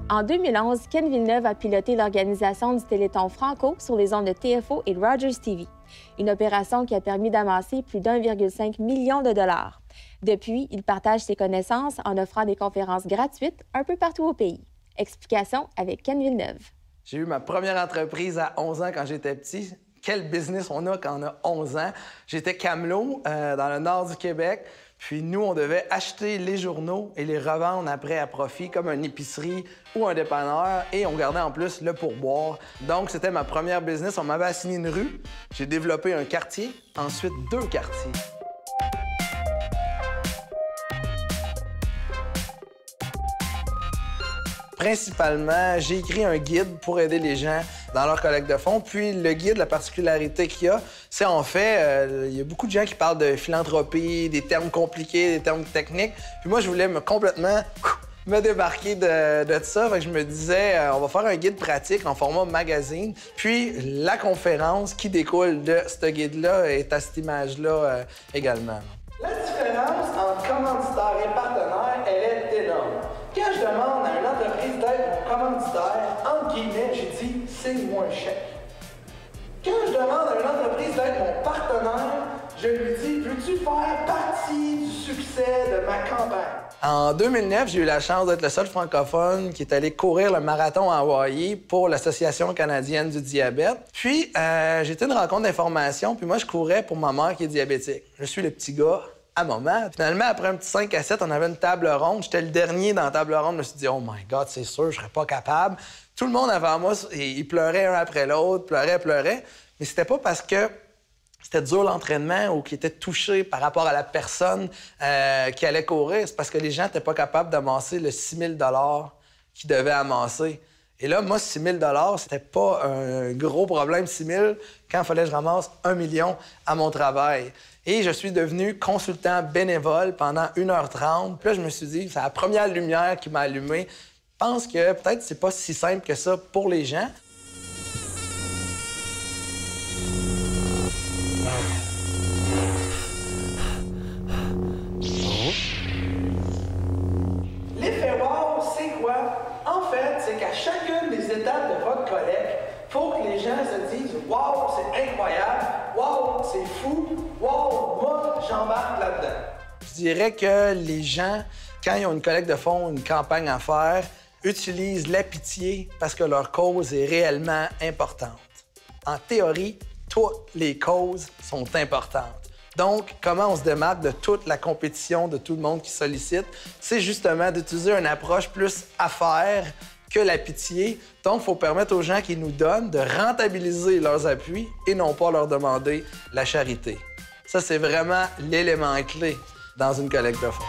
En 2011, Ken Villeneuve a piloté l'organisation du Téléthon Franco sur les ondes de TFO et de Rogers TV, une opération qui a permis d'amasser plus d'1,5 million de dollars. Depuis, il partage ses connaissances en offrant des conférences gratuites un peu partout au pays. Explication avec Ken Villeneuve. J'ai eu ma première entreprise à 11 ans quand j'étais petit. Quel business on a quand on a 11 ans. J'étais camelot dans le nord du Québec. Puis nous, on devait acheter les journaux et les revendre après à profit, comme une épicerie ou un dépanneur. Et on gardait en plus le pourboire. Donc, c'était ma première business. On m'avait assigné une rue. J'ai développé un quartier, ensuite 2 quartiers. Principalement, j'ai écrit un guide pour aider les gens dans leur collecte de fonds. Puis le guide, la particularité qu'il y a, c'est en fait, il y a beaucoup de gens qui parlent de philanthropie, des termes compliqués, des termes techniques. Puis moi, je voulais complètement me débarquer de ça. Fait que je me disais, on va faire un guide pratique en format magazine. Puis la conférence qui découle de ce guide-là est à cette image-là également. La différence entre commanditaire et partenaire, elle est énorme. Quand je demande à une entreprise d'être mon commanditaire, entre guillemets, j'ai dit « signe-moi un chèque ». Quand je demande à une entreprise d'être mon partenaire, je lui dis « veux-tu faire partie du succès de ma campagne ». En 2009, j'ai eu la chance d'être le seul francophone qui est allé courir le marathon à Hawaii pour l'Association canadienne du diabète. Puis, j'ai été à une rencontre d'information, puis moi, je courais pour ma mère qui est diabétique. Je suis le petit gars à moment. Finalement, après un petit 5 à 7, on avait une table ronde. J'étais le dernier dans la table ronde. Je me suis dit, oh my God, c'est sûr, je serais pas capable. Tout le monde avant moi, ils pleuraient un après l'autre, pleuraient. Mais c'était pas parce que c'était dur l'entraînement ou qu'ils étaient touchés par rapport à la personne qui allait courir. C'est parce que les gens n'étaient pas capables d'amasser le 6 000 $ qu'ils devaient amasser. Et là, moi, 6 000 $, c'était pas un gros problème, 6 000 quand il fallait que je ramasse 1 million à mon travail. Et je suis devenu consultant bénévole pendant 1h30. Puis là, je me suis dit, c'est la première lumière qui m'a allumé. Je pense que peut-être c'est pas si simple que ça pour les gens. L'effet wow, c'est quoi? En fait, c'est qu'à chacune des étapes de votre collecte, il faut que les gens se disent « wow, c'est incroyable! Wow, c'est fou! Wow, moi, j'embarque là-dedans! » Je dirais que les gens, quand ils ont une collecte de fonds, une campagne à faire, utilisent la pitié parce que leur cause est réellement importante. En théorie, toutes les causes sont importantes. Donc, comment on se démarque de toute la compétition, de tout le monde qui sollicite? C'est justement d'utiliser une approche plus affaire que la pitié. Donc, il faut permettre aux gens qui nous donnent de rentabiliser leurs appuis et non pas leur demander la charité. Ça, c'est vraiment l'élément clé dans une collecte de fonds.